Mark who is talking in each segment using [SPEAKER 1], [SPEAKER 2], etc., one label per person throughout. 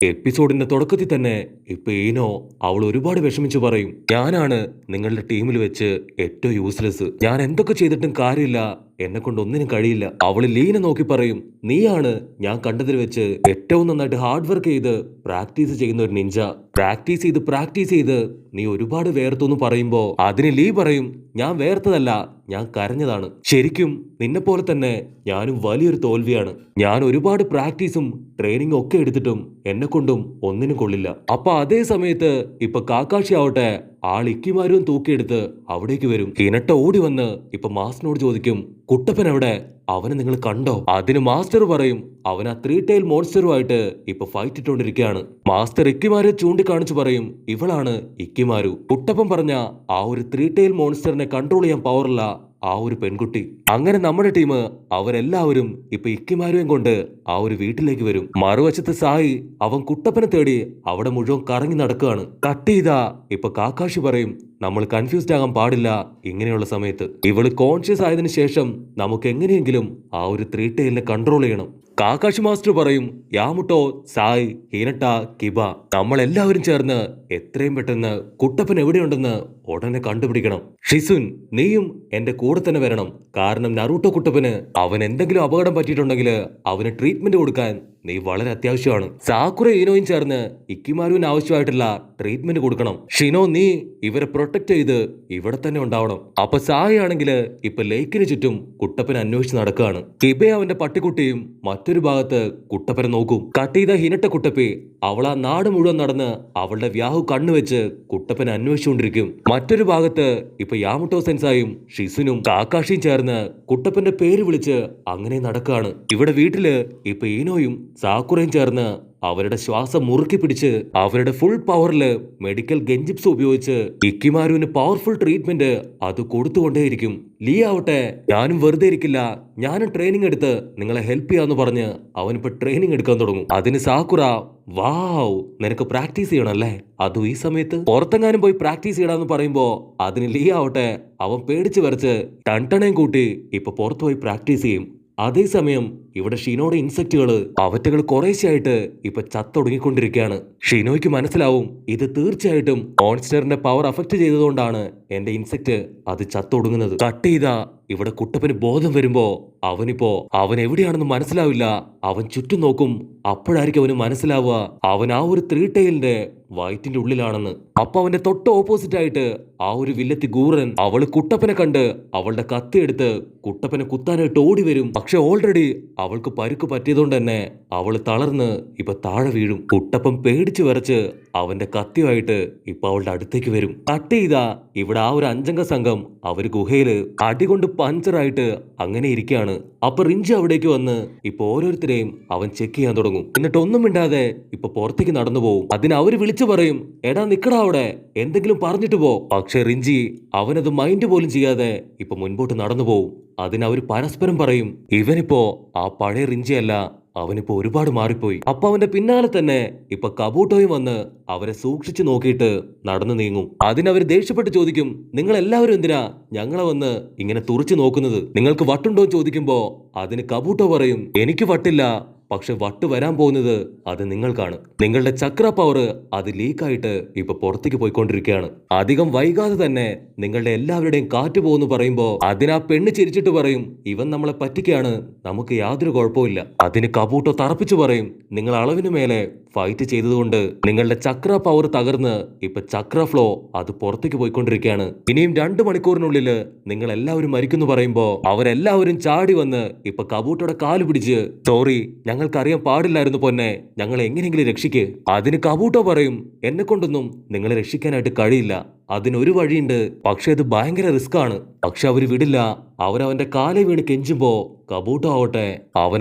[SPEAKER 1] എപ്പിസോഡിന്റെ തുടക്കത്തിൽ തന്നെ ഇപ്പൊ ഈനോ അവൾ ഒരുപാട് വിഷമിച്ച് പറയും, ഞാനാണ് നിങ്ങളുടെ ടീമിൽ വെച്ച് ഏറ്റവും യൂസ്ലെസ്. ഞാൻ എന്തൊക്കെ ചെയ്തിട്ടും കാര്യമില്ല, എന്നെ കൊണ്ട് ഒന്നിനും കഴിയില്ല. അവള് ലീനെ നോക്കി പറയും, നീയാണ് ഞാൻ കണ്ടതിൽ വെച്ച് ഏറ്റവും നന്നായിട്ട് ഹാർഡ് വർക്ക് ചെയ്ത് പ്രാക്ടീസ് ചെയ്യുന്ന ഒരു നിഞ്ച. പ്രാക്ടീസ് ചെയ്ത് നീ ഒരുപാട് വേർത്തെന്ന് പറയുമ്പോ അതിന് ലീ പറയും, ഞാൻ വേർത്തതല്ല, ഞാൻ കരഞ്ഞതാണ്. ശരിക്കും നിന്നെ പോലെ തന്നെ ഞാനും വലിയൊരു തോൽവിയാണ്. ഞാൻ ഒരുപാട് പ്രാക്ടീസും ട്രെയിനിങ്ങും ഒക്കെ എടുത്തിട്ടും എന്നെ കൊണ്ടും ഒന്നിനും കൊള്ളില്ല. അപ്പൊ അതേ സമയത്ത് ഇപ്പൊ കാക്കാഷി ആവട്ടെ ആൾ ഇക്കിമാരും തൂക്കിയെടുത്ത് അവിടേക്ക് വരും. ഹിനട്ട ഓടി വന്ന് ഇപ്പൊ മാസ്റ്ററിനോട് ചോദിക്കും, കുട്ടപ്പൻ എവിടെ? അവനെ നിങ്ങൾ കണ്ടോ? അതിന് മാസ്റ്റർ പറയും, അവൻ ആ 3 ടൈൽ മോൺസ്റ്ററുമായിട്ട് ഇപ്പൊ ഫൈറ്റ് ഇട്ടുകൊണ്ടിരിക്കുകയാണ്. മാസ്റ്റർ ഇക്കിമാരെ ചൂണ്ടിക്കാണിച്ചു പറയും, ഇവളാണ് ഇക്കിമാരു. കുട്ടപ്പൻ പറഞ്ഞ ആ ഒരു 3 ടൈൽ മോൺസ്റ്ററിനെ കൺട്രോൾ ചെയ്യാൻ പവറുള്ള ആ ഒരു പെൺകുട്ടി. അങ്ങനെ നമ്മുടെ ടീം അവരെല്ലാവരും ഇപ്പൊ ഇക്കിമാരുവും കൊണ്ട് ആ ഒരു വീട്ടിലേക്ക് വരും. മറുവശത്ത് സായി അവൻ കുട്ടപ്പനെ തേടി അവിടെ മുഴുവൻ കറങ്ങി നടക്കുകയാണ്. കട്ട് ചെയ്താ ഇപ്പൊ കാക്കാഷി പറയും, നമ്മൾ കൺഫ്യൂസ്ഡ് ആകാൻ പാടില്ല. ഇങ്ങനെയുള്ള സമയത്ത് ഇവള് കോൺഷ്യസ് ആയതിനു ശേഷം നമുക്ക് എങ്ങനെയെങ്കിലും ആ ഒരു 3 ടൈലിനെ കൺട്രോൾ ചെയ്യണം. കാക്കാഷി മാസ്റ്റർ പറയും, യാമുട്ടോ, സായ്, ഹിനട്ട, കിബ, നമ്മളെല്ലാവരും ചേർന്ന് എത്രയും പെട്ടെന്ന് കുട്ടപ്പൻ എവിടെയുണ്ടെന്ന് ഉടനെ കണ്ടുപിടിക്കണം. ഷിസുൻ, നീയും എന്റെ കൂടെ തന്നെ വരണം. കാരണം നറൂട്ടോ കുട്ടപ്പന് അവൻ എന്തെങ്കിലും അപകടം പറ്റിയിട്ടുണ്ടെങ്കിൽ അവന് ട്രീറ്റ്മെന്റ് കൊടുക്കാൻ നീ വളരെ അത്യാവശ്യമാണ്. സാക്കുറ ഈനോയും ചേർന്ന് ഇക്കിമാരുവിന് ആവശ്യമായിട്ടുള്ള ട്രീറ്റ്മെന്റ് കൊടുക്കണം. ഷിനോ, നീ ഇവരെ പ്രൊട്ടക്ട് ചെയ്ത് ഇവിടെ തന്നെ ഉണ്ടാവണം. അപ്പൊ സായി ആണെങ്കിൽ ഇപ്പൊ ലേക്കിന് ചുറ്റും കുട്ടപ്പനെ അന്വേഷിച്ച് നടക്കുകയാണ്. കിബെ അവന്റെ പട്ടിക്കുട്ടിയും മറ്റൊരു ഭാഗത്ത് കുട്ടപ്പനെ നോക്കും. കട്ട് ചെയ്ത ഹിനട്ട കുട്ടപ്പി അവൾ ആ നാട് മുഴുവൻ നടന്ന് അവളുടെ വ്യാഹു കണ്ണുവെച്ച് കുട്ടപ്പനെ അന്വേഷിച്ചുകൊണ്ടിരിക്കും. മറ്റൊരു ഭാഗത്ത് ഇപ്പൊ യാമുട്ടോ സെൻസായും ഷിസുനും കാക്കാഷിയും ചേർന്ന് കുട്ടപ്പന്റെ പേര് വിളിച്ച് അങ്ങനെ നടക്കുകയാണ്. ഇവിടെ വീട്ടില് ഇപ്പൊ ഈനോയും സാക്കുറയും ചേർന്ന് അവരുടെ ശ്വാസം മുറുക്കി പിടിച്ച് അവരുടെ ഫുൾ പവറില് മെഡിക്കൽ ഗെഞ്ചിപ്സ് ഉപയോഗിച്ച് ഇക്കിമാരുവിന് പവർഫുൾ ട്രീറ്റ്മെന്റ് അത് കൊടുത്തുകൊണ്ടേയിരിക്കും. ലീ ആവട്ടെ, ഞാനും വെറുതെ ഇരിക്കില്ല, ഞാനും ട്രെയിനിങ് എടുത്ത് നിങ്ങളെ ഹെൽപ്പ് ചെയ്യാന്ന് പറഞ്ഞ് അവനിപ്പോ ട്രെയിനിങ് എടുക്കാൻ തുടങ്ങും. അതിന് സാക്കുറ, വാവ്, നിനക്ക് പ്രാക്ടീസ് ചെയ്യണല്ലേ, അതും ഈ സമയത്ത് പുറത്തെങ്ങാനും പോയി പ്രാക്ടീസ് ചെയ്യണമെന്ന് പറയുമ്പോ അതിന് ലീ ആവട്ടെ അവൻ പേടിച്ച് വരച്ച് ടൺടണയും കൂട്ടി ഇപ്പൊ പുറത്തു പോയി പ്രാക്ടീസ് ചെയ്യും. അതേസമയം ഇവിടെ ഷിനോയുടെ ഇൻസെക്റ്റുകള് അവറ്റകൾ കുറേശ്ശായിട്ട് ഇപ്പൊ ചത്തൊടുങ്ങിക്കൊണ്ടിരിക്കുകയാണ്. ഷിനോയ്ക്ക് മനസ്സിലാവും, ഇത് തീർച്ചയായിട്ടും മോൺസ്റ്ററിന്റെ പവർ അഫക്ട് ചെയ്തതുകൊണ്ടാണ് എന്റെ ഇൻസെക്ട് അത് ചത്തൊടുങ്ങുന്നത്. കട്ട് ചെയ്താ ഇവിടെ കുട്ടപ്പന് ബോധം വരുമ്പോ അവൻ എവിടെയാണെന്ന് മനസ്സിലാവില്ല. അവൻ ചുറ്റും നോക്കും. അപ്പോഴായിരിക്കും അവന് മനസ്സിലാവുക അവൻ ആ ഒരു 3 ടൈലിന്റെ വയറ്റിന്റെ ഉള്ളിലാണെന്ന്. അപ്പൊ അവന്റെ തൊട്ട് ഓപ്പോസിറ്റ് ആയിട്ട് ആ ഒരു വില്ലത്തി ഗൂറൻ അവള് കുട്ടപ്പനെ കണ്ട് അവളുടെ കത്തി എടുത്ത് കുട്ടപ്പനെ കുത്താനായിട്ട് ഓടി വരും. പക്ഷെ ഓൾറെഡി അവൾക്ക് പരുക്ക് പറ്റിയതുകൊണ്ട് തന്നെ അവള് തളർന്ന് ഇപ്പൊ താഴെ വീഴും. കുട്ടപ്പൻ പേടിച്ചു വരച്ച് അവന്റെ കത്തിയുമായിട്ട് ഇപ്പൊ അവളുടെ അടുത്തേക്ക് വരും. കട്ട് ചെയ്താ ഇവിടെ ആ ഒരു 5 അംഗ സംഘം അവര് ഗുഹയില് അടികൊണ്ട് പഞ്ചറായിട്ട് അങ്ങനെ ഇരിക്കുകയാണ്. അപ്പൊ റിഞ്ചി അവിടേക്ക് വന്ന് ഇപ്പൊ ഓരോരുത്തരെയും അവൻ ചെക്ക് ചെയ്യാൻ തുടങ്ങും. എന്നിട്ട് ഒന്നും മിണ്ടാതെ ഇപ്പൊ പുറത്തേക്ക് നടന്നു പോകും. അതിന് അവര് വിളിച്ചു പറയും, എടാ നിക്കടാ അവിടെ, എന്തെങ്കിലും പറഞ്ഞിട്ട് പോ. പക്ഷെ റിഞ്ചി അവനത് മൈൻഡ് പോലും ചെയ്യാതെ ഇപ്പൊ മുൻപോട്ട് നടന്നു പോകും. അതിനവര് പരസ്പരം പറയും, ഇവനിപ്പോ ആ പഴയ റിഞ്ചി അല്ല, അവനിപ്പോ ഒരുപാട് മാറിപ്പോയി. അപ്പൊ അവന്റെ പിന്നാലെ തന്നെ ഇപ്പൊ കബൂട്ടോയും വന്ന് അവരെ സൂക്ഷിച്ചു നോക്കിയിട്ട് നടന്നു നീങ്ങും. അതിനവര് ദേഷ്യപ്പെട്ട് ചോദിക്കും, നിങ്ങൾ എല്ലാവരും എന്തിനാ ഞങ്ങളെ വന്ന് ഇങ്ങനെ തുറച്ചു നോക്കുന്നത്? നിങ്ങൾക്ക് വട്ടുണ്ടോ ചോദിക്കുമ്പോ അതിന് കബൂട്ടോ പറയും, എനിക്ക് വട്ടില്ല, പക്ഷെ വട്ട് വരാൻ പോകുന്നത് അത് നിങ്ങൾക്കാണ്. നിങ്ങളുടെ ചക്ര പവർ അത് ലീക്കായിട്ട് ഇപ്പൊ പുറത്തേക്ക് പോയിക്കൊണ്ടിരിക്കുകയാണ്. അധികം വൈകാതെ തന്നെ നിങ്ങളുടെ എല്ലാവരുടെയും കാറ്റ് പോകുന്നു പറയുമ്പോ അതിനാ പെണ്ണ് ചിരിച്ചിട്ട് പറയും, ഇവൻ നമ്മളെ പറ്റിക്കാണ്, നമുക്ക് യാതൊരു കുഴപ്പമില്ല. അതിന് കബൂട്ടോ തറപ്പിച്ചു പറയും, നിങ്ങൾ അളവിന് മേലെ ഫൈറ്റ് ചെയ്തതുകൊണ്ട് നിങ്ങളുടെ ചക്ര പവർ തകർന്ന് ഇപ്പൊ ചക്ര ഫ്ലോ അത് പുറത്തേക്ക് പോയിക്കൊണ്ടിരിക്കുകയാണ്. ഇനിയും 2 മണിക്കൂറിനുള്ളിൽ നിങ്ങൾ എല്ലാവരും മരിക്കുന്നു പറയുമ്പോ അവരെല്ലാവരും ചാടി വന്ന് ഇപ്പൊ കബൂട്ടോടെ കാല് പിടിച്ച്, സോറി, ഞങ്ങൾക്കറിയാൻ പാടില്ലായിരുന്നു പൊന്നെ, ഞങ്ങളെ എങ്ങനെയെങ്കിലും രക്ഷിക്ക്. അതിന് കബൂട്ടോ പറയും, എന്നെ കൊണ്ടൊന്നും നിങ്ങളെ രക്ഷിക്കാനായിട്ട് കഴിയില്ല, അതിനൊരു വഴിയുണ്ട്, പക്ഷെ അത് ഭയങ്കര റിസ്ക് ആണ്. പക്ഷെ അവര് വിടില്ല. അവനവന്റെ കാലെ വീണ് കെഞ്ചുമ്പോ കബൂട്ടോ ആവട്ടെ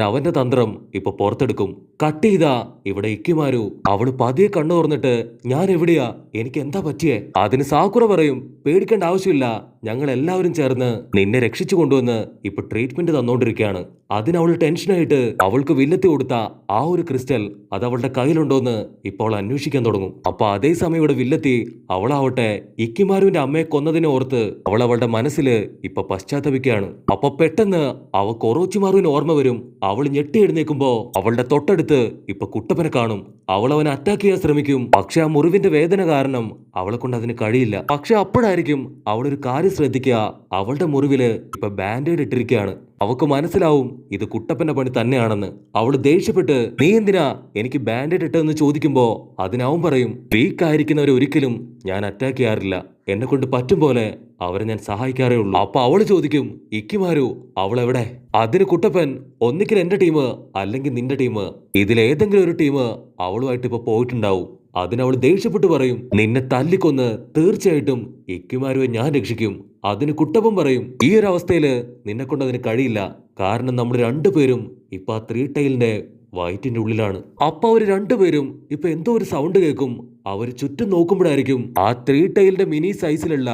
[SPEAKER 1] അവന്റെ തന്ത്രം ഇപ്പൊ പുറത്തെടുക്കും. കട്ട് ചെയ്താ ഇവിടെ ഇക്കിമാരു അവള് പതിയെ കണ്ണു തുറന്നിട്ട്, ഞാൻ എവിടെയാ, എനിക്ക് എന്താ പറ്റിയേ? അതിന് സാക്കുറ പറയും, പേടിക്കേണ്ട ആവശ്യമില്ല, ഞങ്ങൾ എല്ലാവരും ചേർന്ന് നിന്നെ രക്ഷിച്ചു കൊണ്ടുവന്ന് ഇപ്പൊ ട്രീറ്റ്മെന്റ് തന്നോണ്ടിരിക്കുകയാണ്. അതിനവൾ ടെൻഷനായിട്ട് അവൾക്ക് വില്ലത്തി കൊടുത്ത ആ ഒരു ക്രിസ്റ്റൽ അത് അവളുടെ കയ്യിലുണ്ടോന്ന് ഇപ്പോൾ അന്വേഷിക്കാൻ തുടങ്ങും. അപ്പൊ അതേ സമയം ഇവിടെ വില്ലത്തി അവളാവട്ടെ ഇക്കിമാരുവിന്റെ അമ്മയെ കൊന്നതിനെ ഓർത്ത് അവൾ അവളുടെ മനസ്സിൽ ഇപ്പൊ പശ്ചാത്തപിക്കുകയാണ്. അപ്പൊ പെട്ടെന്ന് അവൾക്ക് ഒറോച്ചിമാറുവിന് ഓർമ്മ വരും. അവൾ ഞെട്ടി എഴുന്നേക്കുമ്പോ അവളുടെ തൊട്ടടുത്ത് ഇപ്പൊ കുട്ടപ്പനെ കാണും. അവൾ അവനെ അറ്റാക്ക് ചെയ്യാൻ ശ്രമിക്കും. പക്ഷെ ആ മുറിവിന്റെ വേദന കാരണം അവളെ കൊണ്ട് അതിന് കഴിയില്ല. പക്ഷെ അപ്പോഴായിരിക്കും അവളൊരു കാര്യം ശ്രദ്ധിക്കുക. അവളുടെ മുറിവില് ഇപ്പൊ ബാൻഡേഡ് ഇട്ടിരിക്കുകയാണ്. അവൾക്ക് മനസ്സിലാവും ഇത് കുട്ടപ്പന്റെ പണി തന്നെയാണെന്ന്. അവള് ദേഷ്യപ്പെട്ട് നീ എന്തിനാ എനിക്ക് ബാൻഡേഡ് ഇട്ടതെന്ന് ചോദിക്കുമ്പോ അതിനവൻ പറയും വീക്ക് ആയിരിക്കുന്നവരെ ഒരിക്കലും ഞാൻ അറ്റാക്ക് ചെയ്യാറില്ല. എന്നെ കൊണ്ട് പറ്റും പോലെ അവരെ ഞാൻ സഹായിക്കാറേ ഉള്ളൂ. അപ്പൊ അവള് ചോദിക്കും ഇക്കിമാരു അവളെവിടെ? അതിന് കുട്ടപ്പൻ ഒന്നിക്കൽ എന്റെ ടീം അല്ലെങ്കിൽ നിന്റെ ടീം, ഇതിലേതെങ്കിലും ഒരു ടീം അവളുമായിട്ട് ഇപ്പൊ പോയിട്ടുണ്ടാവും. അതിനവൾ ദേഷ്യപ്പെട്ട് പറയും നിന്നെ തല്ലിക്കൊന്ന് തീർച്ചയായിട്ടും ഇക്കിമാരുവെ ഞാൻ രക്ഷിക്കും. അതിന് കുട്ടപ്പൻ പറയും ഈ ഒരു അവസ്ഥയില് നിന്നെ കൊണ്ട് അതിന് കഴിയില്ല. കാരണം നമ്മൾ രണ്ടുപേരും ഇപ്പൊ ആ 3 ടൈലിന്റെ വയറ്റിന്റെ ഉള്ളിലാണ്. അപ്പൊ അവര് രണ്ടുപേരും ഇപ്പൊ എന്തോ ഒരു സൗണ്ട് കേൾക്കും. അവർ ചുറ്റും നോക്കുമ്പോഴായിരിക്കും ആ 3 ടൈലിന്റെ മിനി സൈസിലുള്ള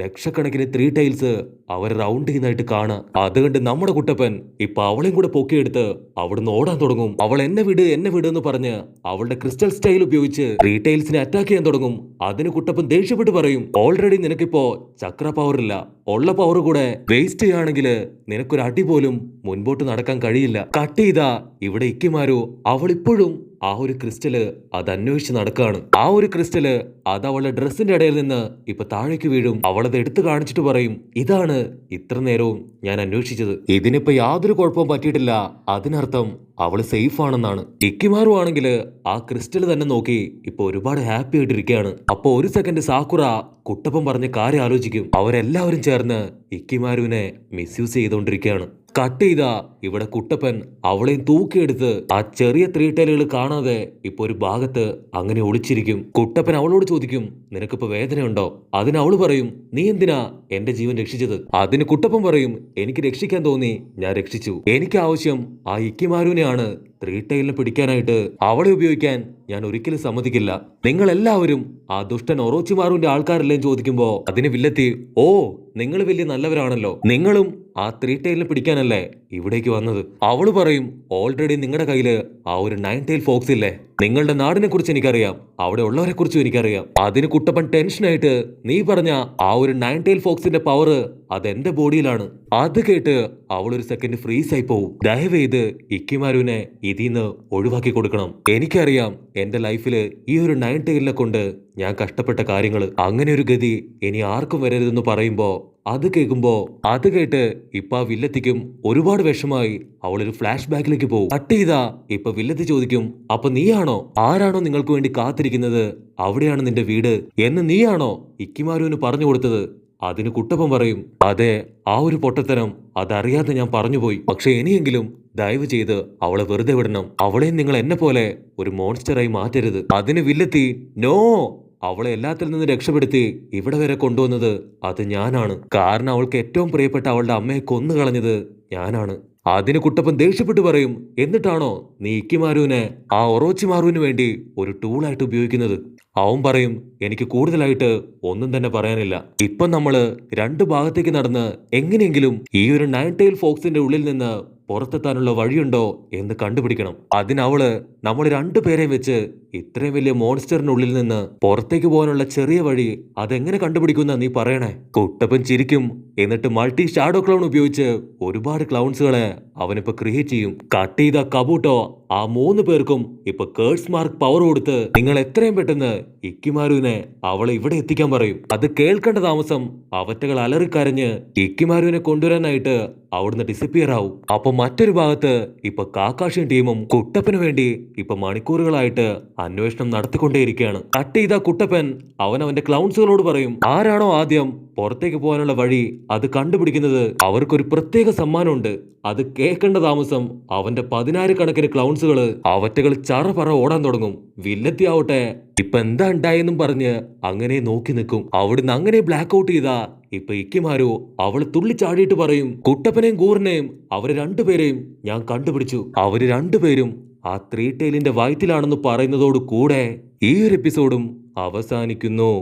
[SPEAKER 1] ലക്ഷക്കണക്കിന് 3 ടൈൽസ് അവർ റൗണ്ട് ചെയ്യുന്നതായിട്ട് കാണാം. അതുകൊണ്ട് നമ്മുടെ കുട്ടപ്പൻ ഇപ്പൊ അവളെയും കൂടെ പൊക്കിയെടുത്ത് അവിടുന്ന് ഓടാൻ തുടങ്ങും. അവൾ എന്നെ വിട് എന്ന് പറഞ്ഞ് അവളുടെ ക്രിസ്റ്റൽ സ്റ്റൈൽ ഉപയോഗിച്ച് 3 ടൈൽസിനെ അറ്റാക്ക് ചെയ്യാൻ തുടങ്ങും. അതിന് കുട്ടപ്പൻ ദേഷ്യപ്പെട്ട് പറയും ഓൾറെഡി നിനക്കിപ്പോ ചക്ര പവർ ഇല്ല. ഉള്ള പവർ കൂടെ വേസ്റ്റ് ചെയ്യുകയാണെങ്കിൽ നിനക്കൊരു അടി പോലും മുൻപോട്ട് നടക്കാൻ കഴിയില്ല. കട്ട് ചെയ്താ ഇവിടെ ഇക്കിമാരു അവൾ ഇപ്പോഴും ആ ഒരു ക്രിസ്റ്റല് അത് അന്വേഷിച്ച് നടക്കുകയാണ്. ആ ഒരു ക്രിസ്റ്റല് അത് അവളുടെ ഡ്രസ്സിന്റെ ഇടയിൽ നിന്ന് ഇപ്പൊ താഴേക്ക് വീഴും. അവളത് എടുത്തു കാണിച്ചിട്ട് പറയും ഇതാണ് ഇത്ര നേരവും ഞാൻ അന്വേഷിച്ചത്. ഇതിനിപ്പോ യാതൊരു കുഴപ്പവും പറ്റിയിട്ടില്ല. അതിനർത്ഥം അവള് സേഫ് ആണെന്നാണ്. ഇക്കിമാറു ആണെങ്കിൽ ആ ക്രിസ്റ്റൽ തന്നെ നോക്കി ഇപ്പൊ ഒരുപാട് ഹാപ്പി ആയിട്ടിരിക്കുകയാണ്. അപ്പൊ ഒരു സെക്കൻഡ് സാക്കുറ കുട്ടപ്പൻ പറഞ്ഞ കാര്യം ആലോചിക്കും. അവരെല്ലാവരും ചേർന്ന് ഇക്കിമാരുവിനെ മിസ്യൂസ് ചെയ്തുകൊണ്ടിരിക്കുകയാണ്. കട്ട് ചെയ്താ ഇവിടെ കുട്ടപ്പൻ അവളെയും തൂക്കിയെടുത്ത് ആ ചെറിയ 3 ടൈലുകൾ കാണാതെ ഇപ്പൊ ഒരു ഭാഗത്ത് അങ്ങനെ ഒളിച്ചിരിക്കും. കുട്ടപ്പൻ അവളോട് ചോദിക്കും നിനക്കിപ്പോ വേദനയുണ്ടോ? അതിന് അവള് പറയും നീ എന്തിനാ എന്റെ ജീവൻ രക്ഷിച്ചത്? അതിന് കുട്ടപ്പൻ പറയും എനിക്ക് രക്ഷിക്കാൻ തോന്നി ഞാൻ രക്ഷിച്ചു. എനിക്ക് ആവശ്യം ആ ഇക്കിമാരുവിനെയാണ് 3 ടൈലിനെ പിടിക്കാനായിട്ട്. അവളെ ഉപയോഗിക്കാൻ ഞാൻ ഒരിക്കലും സമ്മതിക്കില്ല. നിങ്ങൾ എല്ലാവരും ആ ദുഷ്ടൻ ഒറോച്ചിമാറുവിന്റെ ആൾക്കാരല്ലേ ചോദിക്കുമ്പോ അതിന് വില്ലത്തി ഓ നിങ്ങൾ വലിയ നല്ലവരാണല്ലോ. നിങ്ങളും ആ 3 ടൈലിനെ പിടിക്കാനല്ലേ ഇവിടേക്ക് വന്നത്? അവള് പറയും ഓൾറെഡി നിങ്ങളുടെ കയ്യില് ആ ഒരു 9 ടൈൽ ഫോക്സ് ഇല്ലേ? നിങ്ങളുടെ നാടിനെ കുറിച്ച് എനിക്കറിയാം, അവിടെ ഉള്ളവരെ കുറിച്ചും എനിക്കറിയാം. അതിന് കുട്ടപ്പൻ ടെൻഷനായിട്ട് നീ പറഞ്ഞ ആ ഒരു 9 ടൈൽ ഫോക്സിന്റെ പവർ അതെന്റെ ബോഡിയിലാണ്. അത് കേട്ട് അവൾ ഒരു സെക്കൻഡ് ഫ്രീസ് ആയി പോവും. ദയവേത് ഇക്കിമാരുവിനെ ഇതിന്ന് ഒഴിവാക്കി കൊടുക്കണം. എനിക്കറിയാം എന്റെ ലൈഫില് ഈ ഒരു 9 ടൈലിനെ കൊണ്ട് ഞാൻ കഷ്ടപ്പെട്ട കാര്യങ്ങള്. അങ്ങനെ ഒരു ഗതി ഇനി ആർക്കും വരരുതെന്ന് പറയുമ്പോ അത് കേട്ട് ഇപ്പൊ ആ വില്ലത്തിക്കും ഒരുപാട് വിഷമായി. അവളൊരു ഫ്ലാഷ് ബാക്കിലേക്ക് പോകും. കട്ട് ചെയ്താ ഇപ്പൊ വില്ലത്തി ചോദിക്കും അപ്പൊ നീയാണോ ആരാണോ നിങ്ങൾക്ക് വേണ്ടി കാത്തിരിക്കുന്നത് അവിടെയാണ് നിന്റെ വീട് എന്ന് നീയാണോ ഇക്കിമാരുവിന് പറഞ്ഞു കൊടുത്തത്? അതിന് കുട്ടപ്പൻ പറയും അതെ, ആ ഒരു പൊട്ടത്തരം അതറിയാതെ ഞാൻ പറഞ്ഞുപോയി. പക്ഷെ ഇനിയെങ്കിലും ദയവ് ചെയ്ത് അവളെ വെറുതെ വിടണം. അവളെയും നിങ്ങൾ എന്നെ പോലെ ഒരു മോൺസ്റ്ററായി മാറ്റരുത്. അതിന് വില്ലത്തി നോ, അവളെ എല്ലാത്തിൽ നിന്ന് രക്ഷപ്പെടുത്തി ഇവിടെ വരെ കൊണ്ടുവന്നത് അത് ഞാനാണ്. കാരണം അവൾക്ക് ഏറ്റവും പ്രിയപ്പെട്ട അവളുടെ അമ്മയെ കൊന്നു കളഞ്ഞത് ഞാനാണ്. അതിന് കുട്ടപ്പൻ ദേഷ്യപ്പെട്ട് പറയും എന്നിട്ടാണോ നീ ഇക്കിമാരുവിനെ ആ ഒറോച്ചിമാറുവിന് വേണ്ടി ഒരു ടൂളായിട്ട് ഉപയോഗിക്കുന്നത്? അവൻ പറയും എനിക്ക് കൂടുതലായിട്ട് ഒന്നും തന്നെ പറയാനില്ല. ഇപ്പം നമ്മള് 2 ഭാഗത്തേക്ക് നടന്ന് എങ്ങനെയെങ്കിലും ഈ ഒരു 9 ടൈൽ ഫോക്സിന്റെ ഉള്ളിൽ നിന്ന് പുറത്തെത്താനുള്ള വഴിയുണ്ടോ എന്ന് കണ്ടുപിടിക്കണം. അതിനവള് നമ്മൾ 2 പേരെയും വെച്ച് ഇത്രയും വലിയ മോൺസ്റ്ററിനുള്ളിൽ നിന്ന് പുറത്തേക്ക് പോകാനുള്ള ചെറിയ വഴി അതെങ്ങനെ കണ്ടുപിടിക്കുന്ന നീ പറയണേ? കുട്ടപ്പൻ ചിരിക്കും. എന്നിട്ട് മൾട്ടി ഷാഡോ ക്ലൗൺ ഉപയോഗിച്ച് ഒരുപാട് ക്ലൗൺസുകളെ അവനിപ്പോ ക്രിയേറ്റ് ചെയ്യും. കട്ട് ചെയ്ത കബൂട്ടോ ആ 3 പേർക്കും ഇപ്പൊ കേഴ്സ് മാർക്ക് പവർ കൊടുത്ത് നിങ്ങൾ എത്രയും പെട്ടെന്ന് ഇക്കിമാരുവിനെ അവളെ ഇവിടെ എത്തിക്കാൻ പറയും. അത് കേൾക്കേണ്ട താമസം അവറ്റകൾ അലറിക്കരഞ്ഞ് ഇക്കിമാരുവിനെ കൊണ്ടുവരാനായിട്ട് അവിടുന്ന് ഡിസപ്പിയർ ആവും. അപ്പൊ മറ്റൊരു ഭാഗത്ത് ഇപ്പൊ കാക്കാഷിയും ടീമും കുട്ടപ്പന് വേണ്ടി ഇപ്പൊ മണിക്കൂറുകളായിട്ട് അന്വേഷണം നടത്തിക്കൊണ്ടേയിരിക്കുകയാണ്. കട്ട് ചെയ്ത കുട്ടപ്പൻ അവന്റെ ക്ലൗൺസുകളോട് പറയും ആരാണോ ആദ്യം പുറത്തേക്ക് പോകാനുള്ള വഴി അത് കണ്ടുപിടിക്കുന്നത് അവർക്കൊരു പ്രത്യേക സമ്മാനമുണ്ട്. അത് കേൾക്കേണ്ട താമസം അവന്റെ 16 കണക്കിന് ക്ലൗൺസുകള് അവറ്റകൾ ചറപറ ഓടാൻ തുടങ്ങും. വില്ലത്തി ആവട്ടെ ഇപ്പൊ എന്താ ഉണ്ടായെന്നും പറഞ്ഞ് അങ്ങനെ നോക്കി നിൽക്കും. അവിടുന്ന് അങ്ങനെ ബ്ലാക്ക് ഔട്ട് ചെയ്താ ഇപ്പൊ ഇക്കിമാരു അവള് തുള്ളിച്ചാടിയിട്ട് പറയും കുട്ടപ്പനെയും ഗൂറിനെയും അവര് 2 പേരെയും ഞാൻ കണ്ടുപിടിച്ചു. അവര് 2 പേരും ആ 3 ടൈലിന്റെ വയറ്റിലാണെന്ന് പറയുന്നതോട് കൂടെ ഈ ഒരു എപ്പിസോഡും അവസാനിക്കുന്നു.